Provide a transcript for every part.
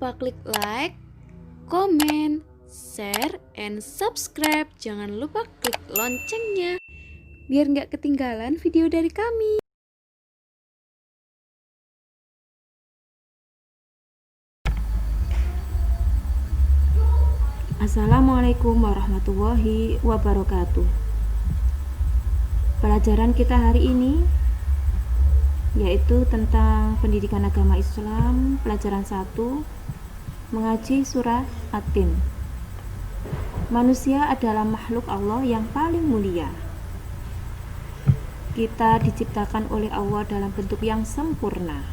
lupa klik like, komen, share, and subscribe. Jangan lupa klik loncengnya biar nggak ketinggalan video dari kami. Assalamualaikum warahmatullahi wabarakatuh. Pelajaran kita hari ini yaitu tentang pendidikan agama Islam, pelajaran 1, mengaji surah At-Tin. Manusia adalah makhluk Allah yang paling mulia. Kita diciptakan oleh Allah dalam bentuk yang sempurna.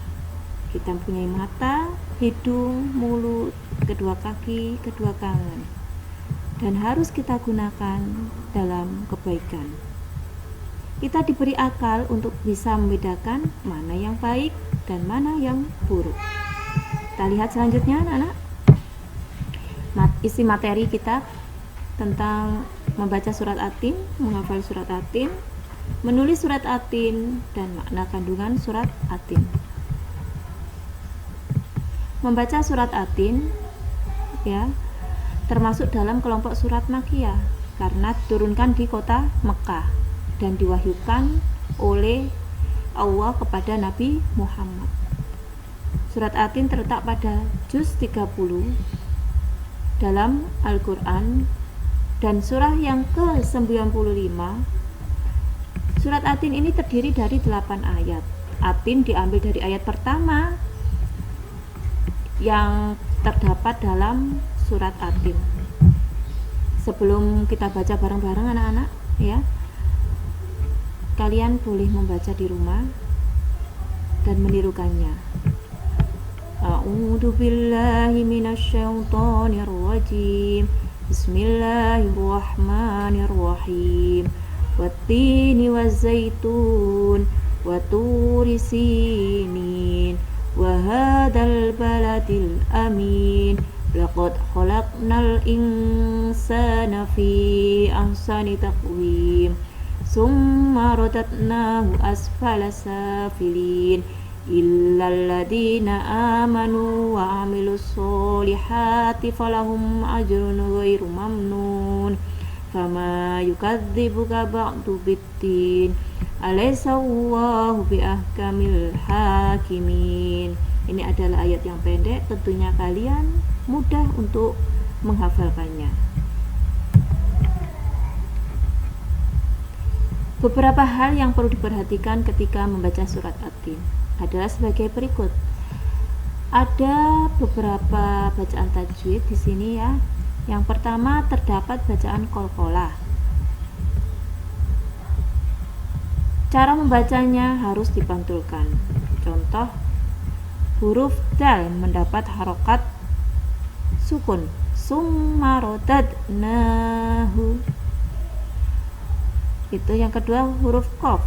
Kita mempunyai mata, hidung, mulut, kedua kaki, kedua tangan, dan harus kita gunakan dalam kebaikan. Kita diberi akal untuk bisa membedakan mana yang baik dan mana yang buruk. Kita lihat selanjutnya, anak-anak. Isi materi kita tentang membaca surat At-Tin, menghafal surat At-Tin, menulis surat At-Tin, dan makna kandungan surat At-Tin. Membaca surat At-Tin ya termasuk dalam kelompok surat Makkiyah karena diturunkan di kota Mekah dan diwahyukan oleh Allah kepada Nabi Muhammad. Surat At-Tin terletak pada juz 30 dalam Al-Quran dan surah yang ke-95. Surat At-Tin ini terdiri dari 8 ayat. At-Tin diambil dari ayat pertama yang terdapat dalam surat At-Tin. Sebelum kita baca bareng-bareng anak-anak ya, kalian boleh membaca di rumah dan menirukannya. A'udzu billahi minasyaitonir rajim. Bismillahirrahmanirrahim. Wattini wazzaitun wa turi sinin wa hadzal baladil amin. Laqad khalaqnal insana fi ahsani taqwim. Summa radadnahu asfala safilin. Illal ladzina amanu wa 'amilus solihati falahum ajrun ghairu mamnun. Fama yukadzibuka ba'du biddin. Alaysa Allahu biahkamil hakimin. Ini adalah ayat yang pendek, tentunya kalian mudah untuk menghafalkannya. Beberapa hal yang perlu diperhatikan ketika membaca surat At-Tin adalah sebagai berikut. Ada beberapa bacaan tajwid di sini ya. Yang pertama terdapat bacaan qalqalah. Cara membacanya harus dipantulkan. Contoh, huruf dal mendapat harokat sukun. Summa radadnahu. Itu yang kedua, huruf qaf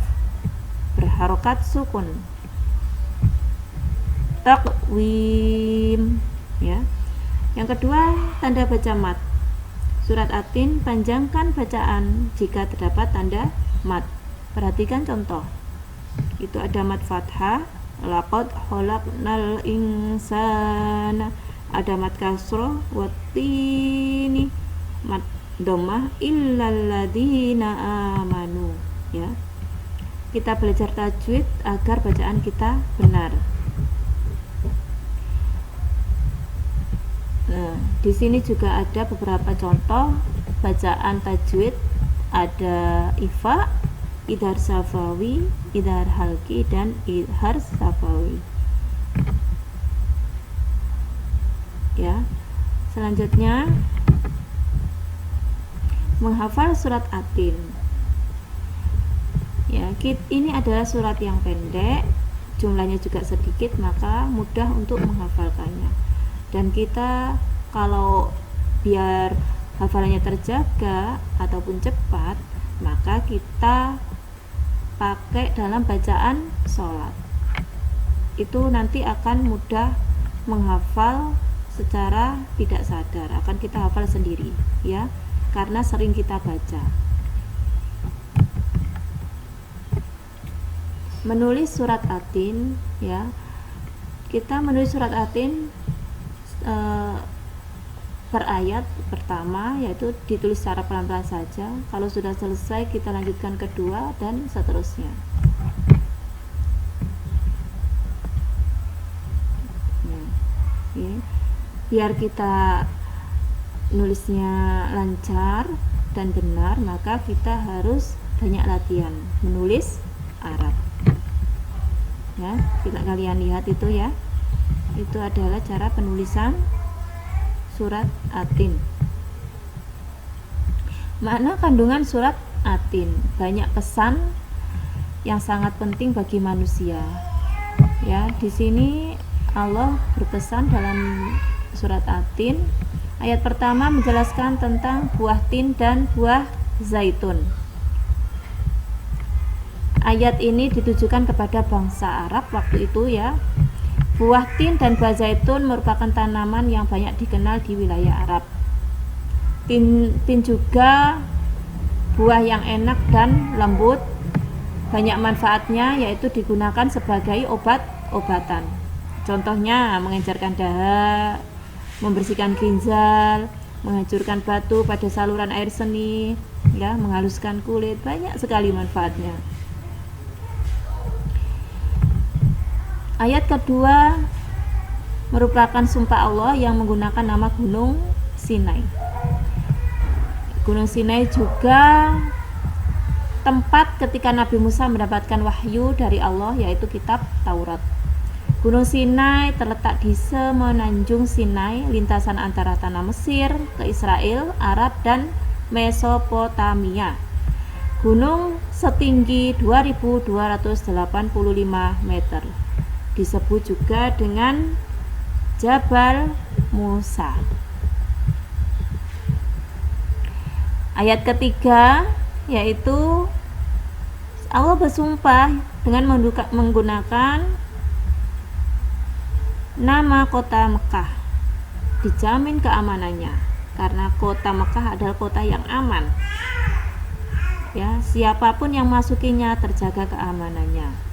berharokat sukun. Taqwim ya. Yang kedua, tanda baca mat. Surat At-Tin panjangkan bacaan jika terdapat tanda mat. Perhatikan contoh. Itu ada mat fathah, laqad khalaqnal insana. Ada mat kasroh, wattini. Mat dhammah, illal ladzina amanu ya. Kita belajar tajwid agar bacaan kita benar. Nah, di sini juga ada beberapa contoh bacaan tajwid. Ada ifa, idhar safawi, idhar halki, dan idhar safawi ya. Selanjutnya menghafal surat At-Tin ya. Ini adalah surat yang pendek, jumlahnya juga sedikit, maka mudah untuk menghafalkannya. Dan kita kalau biar hafalannya terjaga ataupun cepat, maka kita pakai dalam bacaan sholat. Itu nanti akan mudah menghafal secara tidak sadar, akan kita hafal sendiri ya, karena sering kita baca. Menulis surat At-Tin ya. Kita menulis surat At-Tin per ayat pertama, yaitu ditulis secara pelan-pelan saja. Kalau sudah selesai kita lanjutkan kedua dan seterusnya. Biar kita nulisnya lancar dan benar, maka kita harus banyak latihan menulis Arab. Ya, kalian lihat itu ya. Itu adalah cara penulisan surat Atin. Makna kandungan surat Atin, banyak pesan yang sangat penting bagi manusia. Ya, di sini Allah berpesan dalam surat Atin. Ayat pertama menjelaskan tentang buah tin dan buah zaitun. Ayat ini ditujukan kepada bangsa Arab waktu itu ya. Buah tin dan buah zaitun merupakan tanaman yang banyak dikenal di wilayah Arab. Tin juga buah yang enak dan lembut. Banyak manfaatnya, yaitu digunakan sebagai obat-obatan. Contohnya mengencerkan dahak, membersihkan ginjal, menghancurkan batu pada saluran air seni, ya, menghaluskan kulit, banyak sekali manfaatnya. Ayat kedua merupakan sumpah Allah yang menggunakan nama Gunung Sinai. Gunung Sinai juga tempat ketika Nabi Musa mendapatkan wahyu dari Allah, yaitu kitab Taurat. Gunung Sinai terletak di semenanjung Sinai, lintasan antara tanah Mesir ke Israel, Arab, dan Mesopotamia. Gunung setinggi 2285 meter. Disebut juga dengan Jabal Musa. Ayat ketiga yaitu Allah bersumpah dengan menggunakan nama kota Mekah, dijamin keamanannya karena kota Mekah adalah kota yang aman. Ya, siapapun yang masukinya terjaga keamanannya.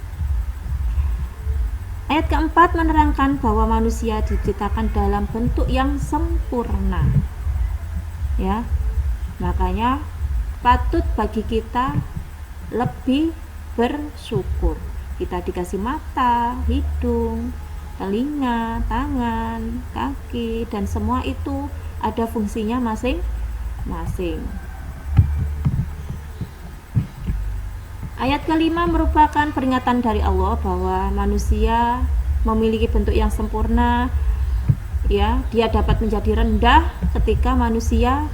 Ayat keempat menerangkan bahwa manusia diciptakan dalam bentuk yang sempurna. Ya, makanya patut bagi kita lebih bersyukur. Kita dikasih mata, hidung, telinga, tangan, kaki, dan semua itu ada fungsinya masing-masing. Ayat kelima merupakan peringatan dari Allah bahwa manusia memiliki bentuk yang sempurna. Ya, dia dapat menjadi rendah ketika manusia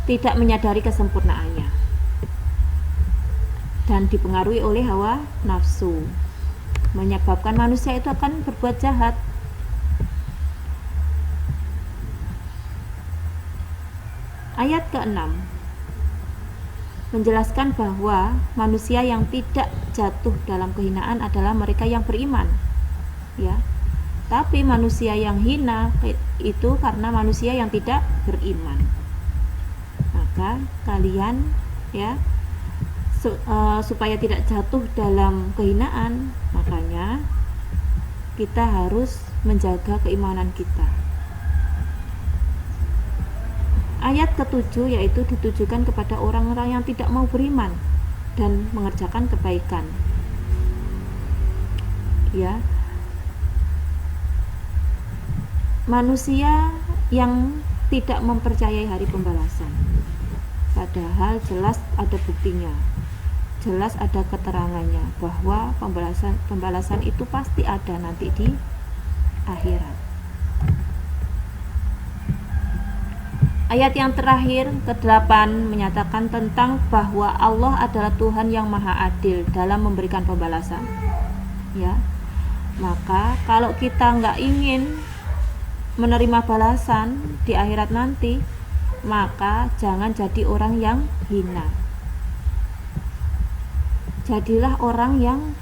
tidak menyadari kesempurnaannya dan dipengaruhi oleh hawa nafsu, menyebabkan manusia itu akan berbuat jahat. Ayat ke-6 menjelaskan bahwa manusia yang tidak jatuh dalam kehinaan adalah mereka yang beriman. Ya. Tapi manusia yang hina itu karena manusia yang tidak beriman. Maka kalian ya supaya tidak jatuh dalam kehinaan, makanya kita harus menjaga keimanan kita. Ayat ke-7 yaitu ditujukan kepada orang-orang yang tidak mau beriman dan mengerjakan kebaikan. Ya. Manusia yang tidak mempercayai hari pembalasan. Padahal jelas ada buktinya. Jelas ada keterangannya bahwa pembalasan itu pasti ada nanti di akhirat. Ayat yang terakhir ke-8 menyatakan tentang bahwa Allah adalah Tuhan yang maha adil dalam memberikan pembalasan. Ya, maka kalau kita nggak ingin menerima balasan di akhirat nanti, maka jangan jadi orang yang hina. Jadilah orang yang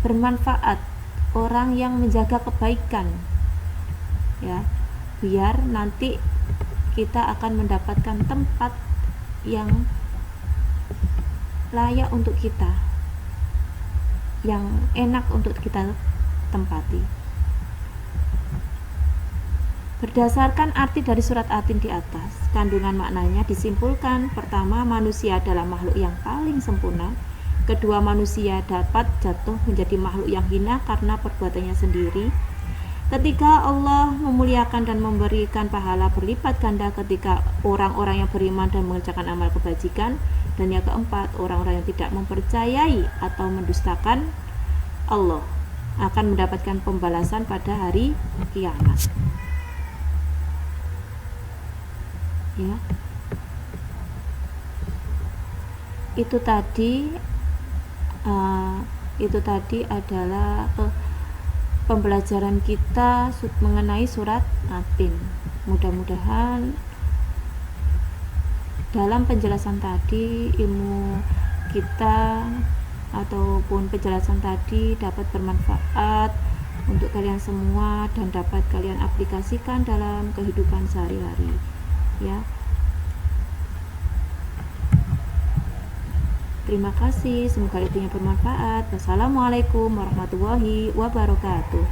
bermanfaat, orang yang menjaga kebaikan. Ya, biar nanti kita akan mendapatkan tempat yang layak untuk kita, yang enak untuk kita tempati. Berdasarkan arti dari surat Atin di atas, kandungan maknanya disimpulkan: pertama, manusia adalah makhluk yang paling sempurna. Kedua, manusia dapat jatuh menjadi makhluk yang hina karena perbuatannya sendiri. Ketiga, Allah memuliakan dan memberikan pahala berlipat ganda ketika orang-orang yang beriman dan mengerjakan amal kebajikan. Dan yang keempat, orang-orang yang tidak mempercayai atau mendustakan Allah akan mendapatkan pembalasan pada hari kiamat. Ya, itu tadi adalah pembelajaran kita mengenai surat Atin. Mudah-mudahan dalam penjelasan tadi ilmu kita ataupun penjelasan tadi dapat bermanfaat untuk kalian semua dan dapat kalian aplikasikan dalam kehidupan sehari-hari, ya. Terima kasih, semoga ilmunya bermanfaat. Wassalamualaikum warahmatullahi wabarakatuh.